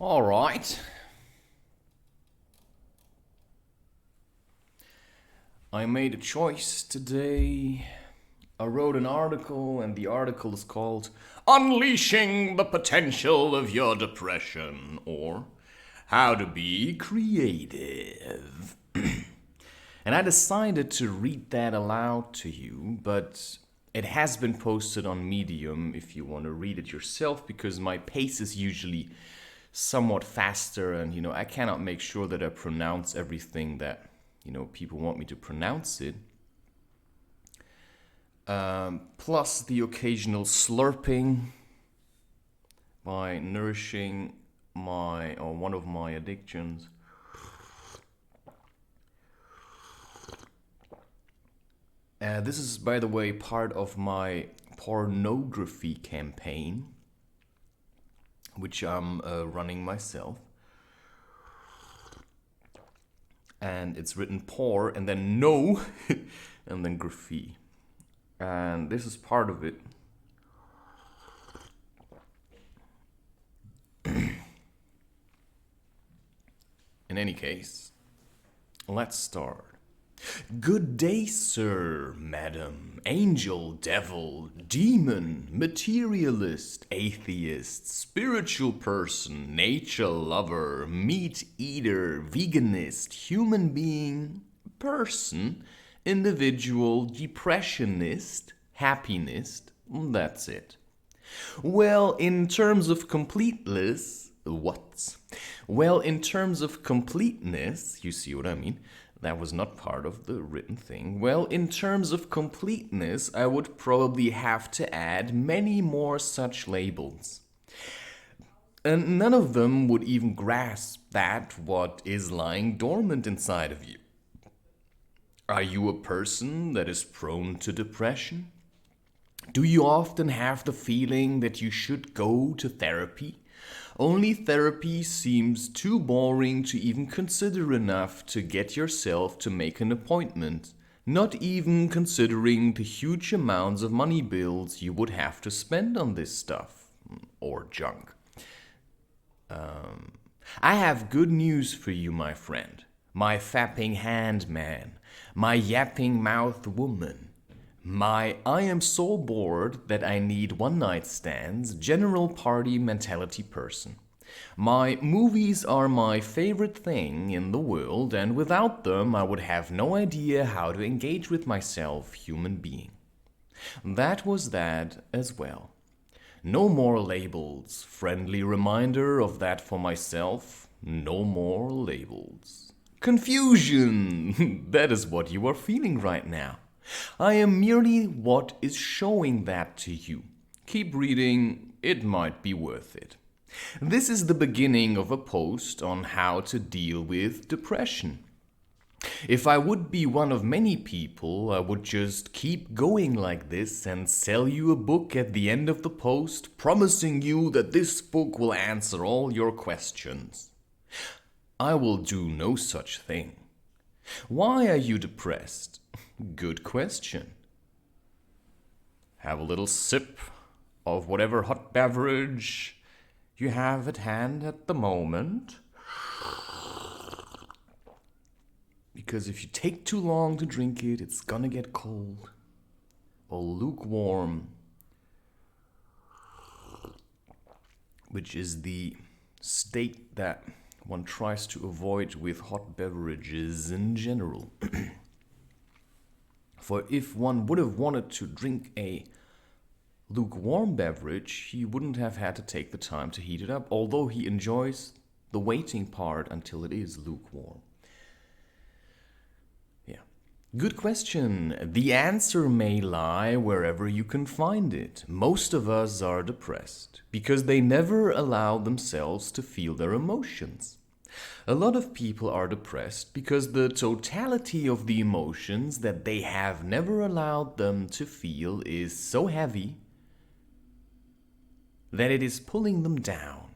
All right. I made a choice today. I wrote an article, and the article is called Unleashing the Potential of Your Depression, or How to Be Creative. And I decided to read that aloud to you, but it has been posted on Medium if you want to read it yourself, because my pace is usually somewhat faster, and I cannot make sure that I pronounce everything that people want me to pronounce it. Plus the occasional slurping by nourishing one of my addictions. This is, by the way, part of my pornography campaign, which I'm running myself. And it's written por and then no and then graphy. And this is part of it. In any case, let's start. Good day, sir, madam, angel, devil, demon, materialist, atheist, spiritual person, nature lover, meat eater, veganist, human being, person, individual, depressionist, happiness, that's it. Well, in terms of completeness, you see what I mean? That was not part of the written thing. Well, in terms of completeness, I would probably have to add many more such labels. And none of them would even grasp what is lying dormant inside of you. Are you a person that is prone to depression? Do you often have the feeling that you should go to therapy? Only therapy seems too boring to even consider enough to get yourself to make an appointment, not even considering the huge amounts of money bills you would have to spend on this stuff, or junk. I have good news for you, my friend, my fapping hand man, my yapping mouth woman. I am so bored that I need one-night stands, general party mentality person. My movies are my favorite thing in the world, and without them I would have no idea how to engage with myself, human being. That was that as well. No more labels. Friendly reminder of that for myself. No more labels. Confusion! That is what you are feeling right now. I am merely what is showing that to you. Keep reading, it might be worth it. This is the beginning of a post on how to deal with depression. If I would be one of many people, I would just keep going like this and sell you a book at the end of the post, promising you that this book will answer all your questions. I will do no such thing. Why are you depressed? Good question. Have a little sip of whatever hot beverage you have at hand at the moment. Because if you take too long to drink it, it's gonna get cold or lukewarm, which is the state that one tries to avoid with hot beverages in general. For if one would have wanted to drink a lukewarm beverage, he wouldn't have had to take the time to heat it up, although he enjoys the waiting part until it is lukewarm. Yeah. Good question. The answer may lie wherever you can find it. Most of us are depressed because they never allow themselves to feel their emotions. A lot of people are depressed because the totality of the emotions that they have never allowed them to feel is so heavy that it is pulling them down.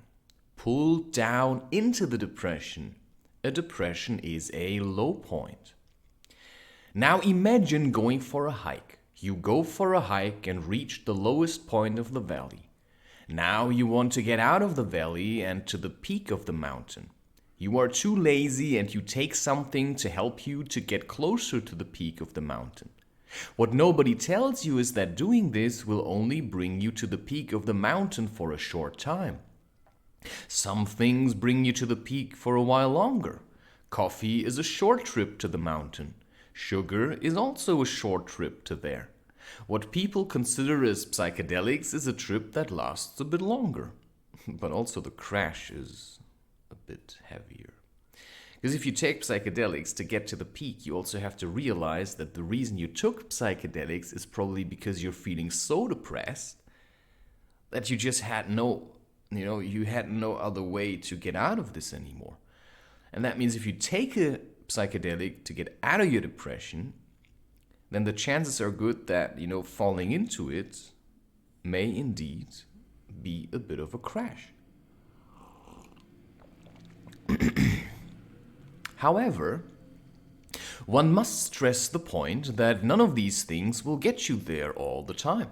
Pulled down into the depression. A depression is a low point. Now imagine going for a hike. You go for a hike and reach the lowest point of the valley. Now you want to get out of the valley and to the peak of the mountain. You are too lazy and you take something to help you to get closer to the peak of the mountain. What nobody tells you is that doing this will only bring you to the peak of the mountain for a short time. Some things bring you to the peak for a while longer. Coffee is a short trip to the mountain. Sugar is also a short trip to there. What people consider as psychedelics is a trip that lasts a bit longer. But also the crash is a bit heavier. Because if you take psychedelics to get to the peak, you also have to realize that the reason you took psychedelics is probably because you're feeling so depressed that you just had you had no other way to get out of this anymore. And that means if you take a psychedelic to get out of your depression, then the chances are good that, falling into it may indeed be a bit of a crash. However, one must stress the point that none of these things will get you there all the time.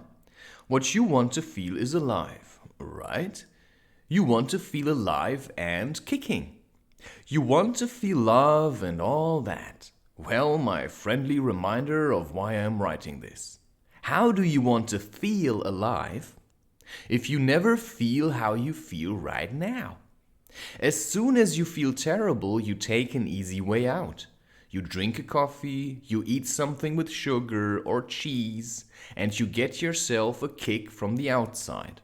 What you want to feel is alive, right? You want to feel alive and kicking. You want to feel love and all that. Well, my friendly reminder of why I'm writing this. How do you want to feel alive if you never feel how you feel right now? As soon as you feel terrible, you take an easy way out. You drink a coffee, you eat something with sugar or cheese, and you get yourself a kick from the outside.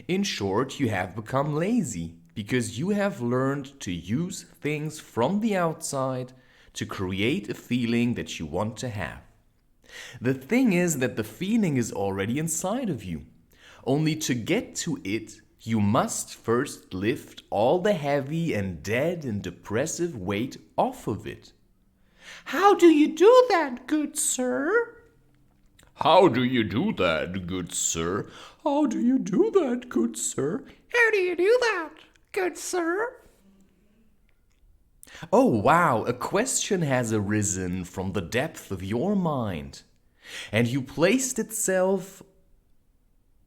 In short, you have become lazy because you have learned to use things from the outside to create a feeling that you want to have. The thing is that the feeling is already inside of you. Only to get to it, you must first lift all the heavy and dead and depressive weight off of it. How do you do that, good sir? How do you do that, good sir? How do you do that, good sir? How do you do that, good sir? Oh, wow, a question has arisen from the depth of your mind, and you placed itself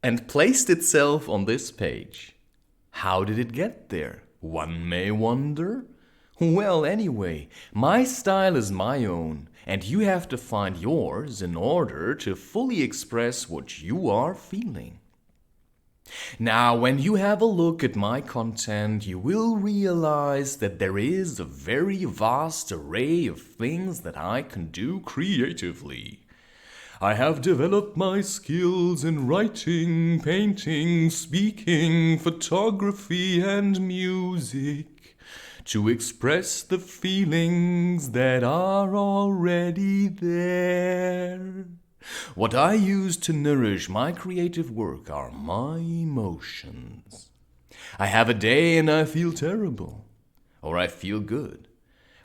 on this page. How did it get there? One may wonder. Well, anyway, my style is my own, and you have to find yours in order to fully express what you are feeling. Now, when you have a look at my content, you will realize that there is a very vast array of things that I can do creatively. I have developed my skills in writing, painting, speaking, photography, and music to express the feelings that are already there. What I use to nourish my creative work are my emotions. I have a day and I feel terrible, or I feel good,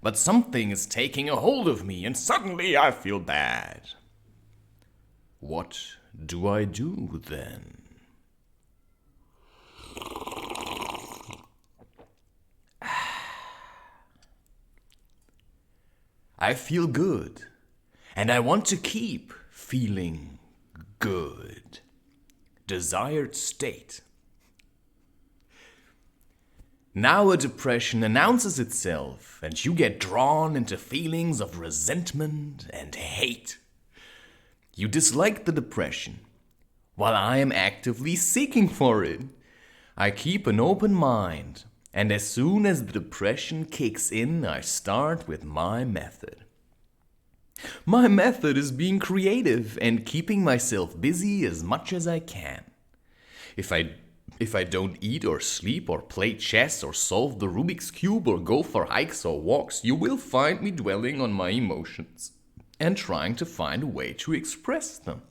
but something is taking a hold of me and suddenly I feel bad. What do I do then? I feel good, and I want to keep feeling good. Desired state. Now a depression announces itself, and you get drawn into feelings of resentment and hate. You dislike the depression, while I am actively seeking for it. I keep an open mind, and as soon as the depression kicks in, I start with my method. My method is being creative and keeping myself busy as much as I can. If I don't eat or sleep or play chess or solve the Rubik's Cube or go for hikes or walks, you will find me dwelling on my emotions and trying to find a way to express them.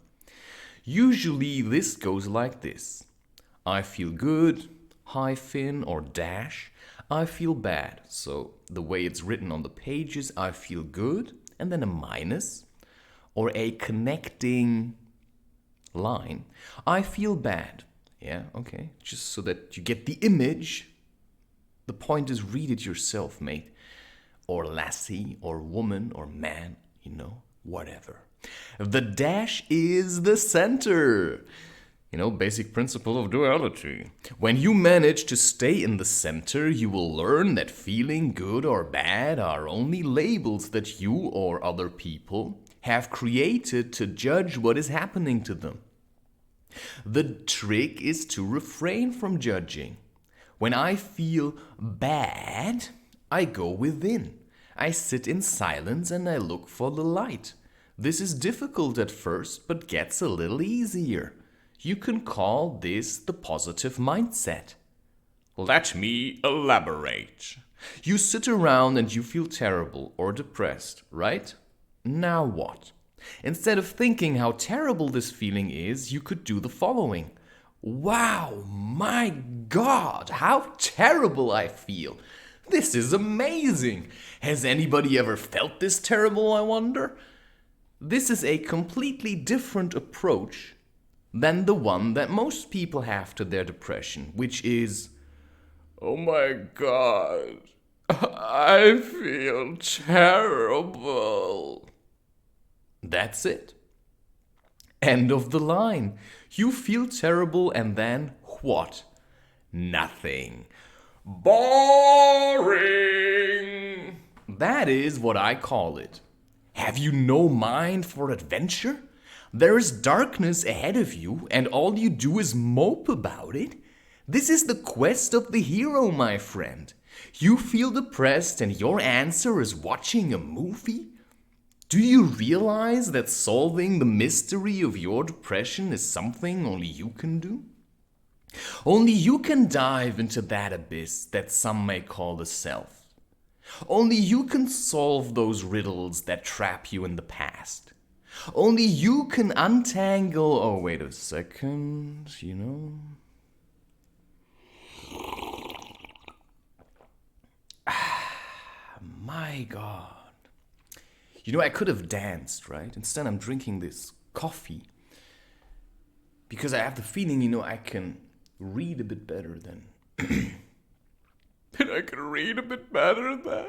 Usually this goes like this. I feel good, hyphen or dash, I feel bad. So the way it's written on the page is I feel good, and then a minus, or a connecting line. I feel bad. Yeah, okay. Just so that you get the image. The point is read it yourself, mate. Or lassie, or woman, or man, whatever. The dash is the center. Basic principle of duality. When you manage to stay in the center, you will learn that feeling good or bad are only labels that you or other people have created to judge what is happening to them. The trick is to refrain from judging. When I feel bad, I go within. I sit in silence and I look for the light. This is difficult at first, but gets a little easier. You can call this the positive mindset. Let me elaborate. You sit around and you feel terrible or depressed, right? Now what? Instead of thinking how terrible this feeling is, you could do the following. Wow, my God, how terrible I feel. This is amazing. Has anybody ever felt this terrible, I wonder? This is a completely different approach than the one that most people have to their depression, which is, oh my God, I feel terrible. That's it. End of the line. You feel terrible and then what? Nothing. Boring. That is what I call it. Have you no mind for adventure? There is darkness ahead of you, and all you do is mope about it. This is the quest of the hero, my friend. You feel depressed, and your answer is watching a movie? Do you realize that solving the mystery of your depression is something only you can do? Only you can dive into that abyss that some may call the self. Only you can solve those riddles that trap you in the past. Only you can untangle... Oh, wait a second, My God. I could have danced, right? Instead, I'm drinking this coffee. Because I have the feeling, I can read a bit better than... I can read a bit better than...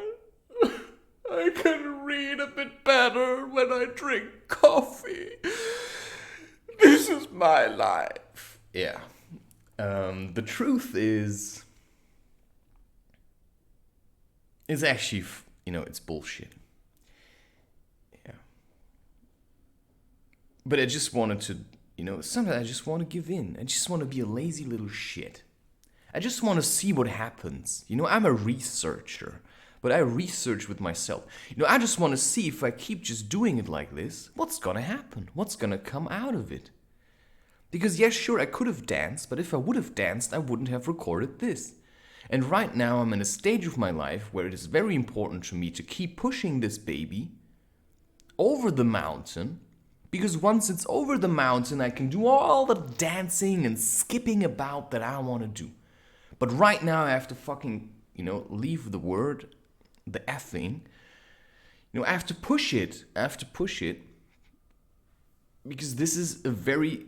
I can read a bit better when I drink coffee. This is my life. Yeah. The truth is actually, it's bullshit. Yeah. But I just wanted to, sometimes I just want to give in. I just want to be a lazy little shit. I just want to see what happens. I'm a researcher. But I research with myself. I just want to see if I keep just doing it like this, what's gonna happen? What's gonna come out of it? Because yes, sure, I could have danced, but if I would have danced, I wouldn't have recorded this. And right now I'm in a stage of my life where it is very important to me to keep pushing this baby over the mountain, because once it's over the mountain, I can do all the dancing and skipping about that I want to do. But right now I have to fucking, leave the word... the effing, I have to push it. Because this is a very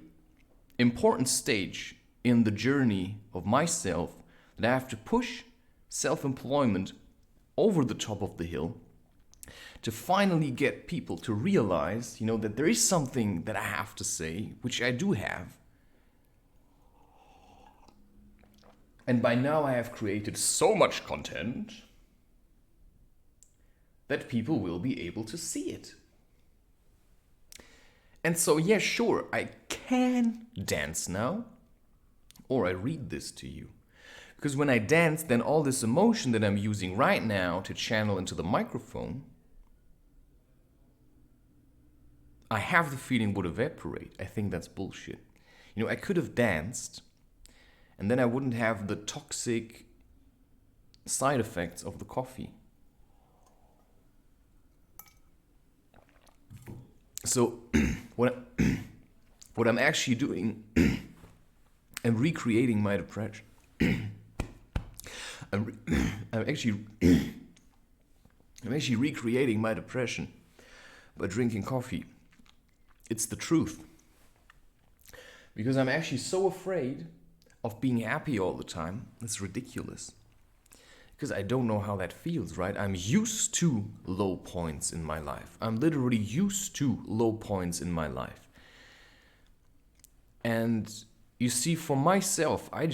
important stage in the journey of myself, that I have to push self-employment over the top of the hill to finally get people to realize, that there is something that I have to say, which I do have. And by now I have created so much content that people will be able to see it. And so, yeah, sure, I can dance now, or I read this to you. Because when I dance, then all this emotion that I'm using right now to channel into the microphone, I have the feeling would evaporate. I think that's bullshit. I could have danced, and then I wouldn't have the toxic side effects of the coffee. So, what I'm actually doing, I'm recreating my depression. I'm actually recreating my depression by drinking coffee. It's the truth. Because I'm actually so afraid of being happy all the time. It's ridiculous. Because I don't know how that feels, right? I'm used to low points in my life. I'm literally used to low points in my life. And you see, for myself, I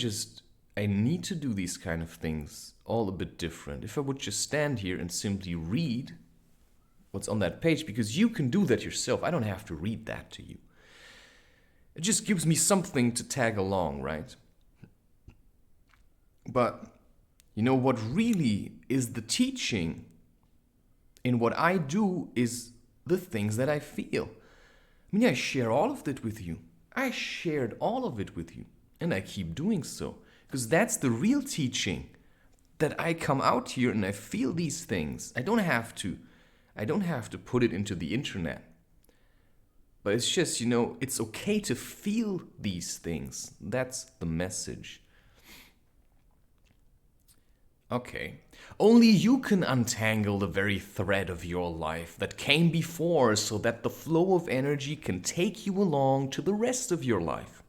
need to do these kind of things all a bit different. If I would just stand here and simply read what's on that page, because you can do that yourself. I don't have to read that to you. It just gives me something to tag along, right? But, what really is the teaching in what I do is the things that I feel. I share all of it with you. I shared all of it with you. And I keep doing so. Because that's the real teaching. That I come out here and I feel these things. I don't have to put it into the internet. But it's just, it's okay to feel these things. That's the message. Okay. Only you can untangle the very thread of your life that came before so that the flow of energy can take you along to the rest of your life.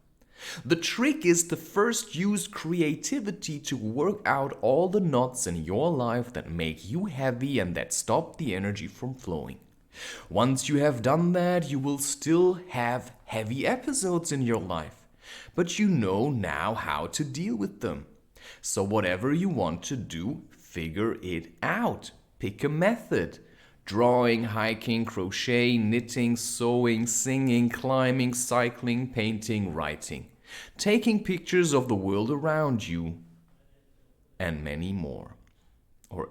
The trick is to first use creativity to work out all the knots in your life that make you heavy and that stop the energy from flowing. Once you have done that, you will still have heavy episodes in your life, but you know now how to deal with them. So whatever you want to do, figure it out. Pick a method. Drawing, hiking, crochet, knitting, sewing, singing, climbing, cycling, painting, writing. Taking pictures of the world around you, and many more. Or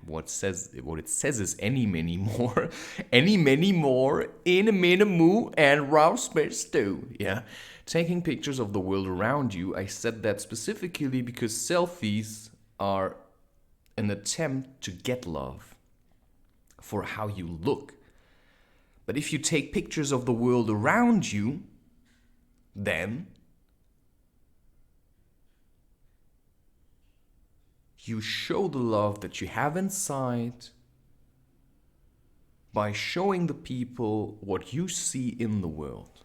what it says is any many more. Any many more in a minimoo and raw space stew. Yeah. Taking pictures of the world around you, I said that specifically because selfies are an attempt to get love for how you look. But if you take pictures of the world around you, then you show the love that you have inside by showing the people what you see in the world.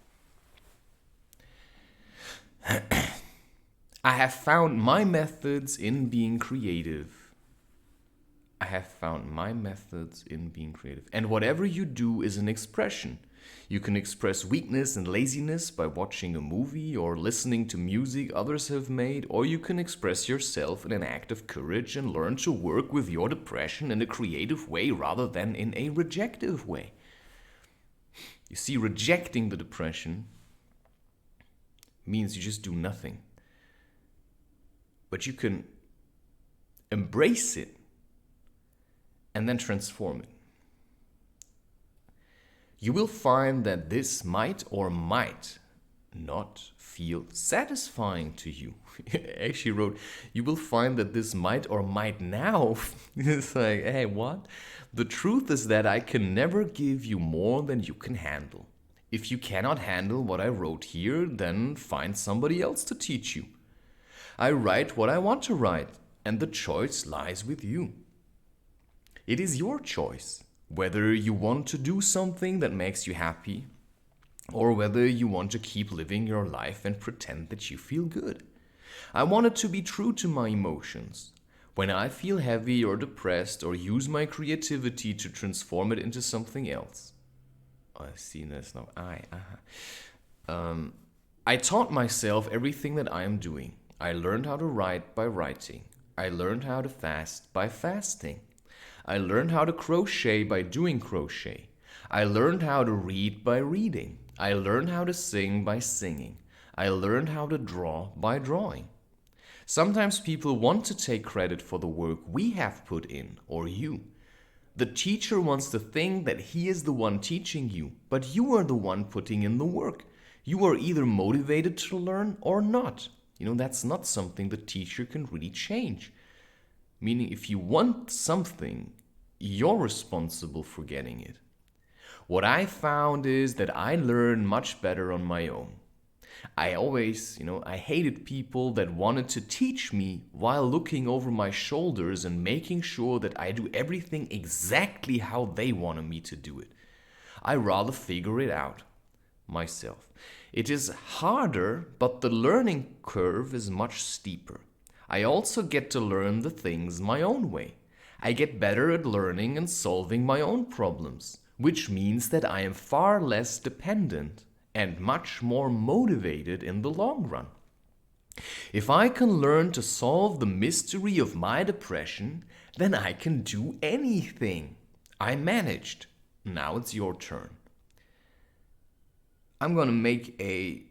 I have found my methods in being creative. And whatever you do is an expression. You can express weakness and laziness by watching a movie or listening to music others have made, or you can express yourself in an act of courage and learn to work with your depression in a creative way rather than in a rejective way. You see, rejecting the depression means you just do nothing. But you can embrace it and then transform it. You will find that this might or might not feel satisfying to you. I actually wrote, you will find that this might or might now. It's like, hey, what? The truth is that I can never give you more than you can handle. If you cannot handle what I wrote here, then find somebody else to teach you. I write what I want to write, and the choice lies with you. It is your choice, whether you want to do something that makes you happy, or whether you want to keep living your life and pretend that you feel good. I wanted to be true to my emotions. When I feel heavy or depressed, or use my creativity to transform it into something else. I see this now. I taught myself everything that I am doing. I learned how to write by writing. I learned how to fast by fasting. I learned how to crochet by doing crochet. I learned how to read by reading. I learned how to sing by singing. I learned how to draw by drawing. Sometimes people want to take credit for the work we have put in, or you. The teacher wants to think that he is the one teaching you, but you are the one putting in the work. You are either motivated to learn or not. That's not something the teacher can really change. Meaning, if you want something, you're responsible for getting it. What I found is that I learn much better on my own. I always, I hated people that wanted to teach me while looking over my shoulders and making sure that I do everything exactly how they wanted me to do it. I rather figure it out myself. It is harder, but the learning curve is much steeper. I also get to learn the things my own way. I get better at learning and solving my own problems, which means that I am far less dependent and much more motivated in the long run. If I can learn to solve the mystery of my depression, then I can do anything. I managed. Now it's your turn. I'm gonna make a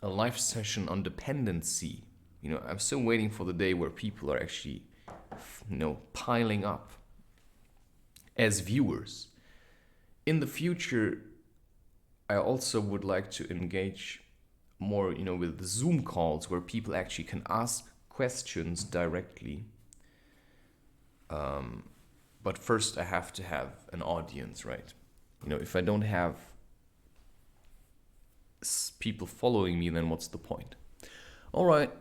live session on dependency. I'm still waiting for the day where people are actually, piling up as viewers. In the future, I also would like to engage more, with Zoom calls where people actually can ask questions directly. But first, I have to have an audience, right? If I don't have people following me, then what's the point? All right.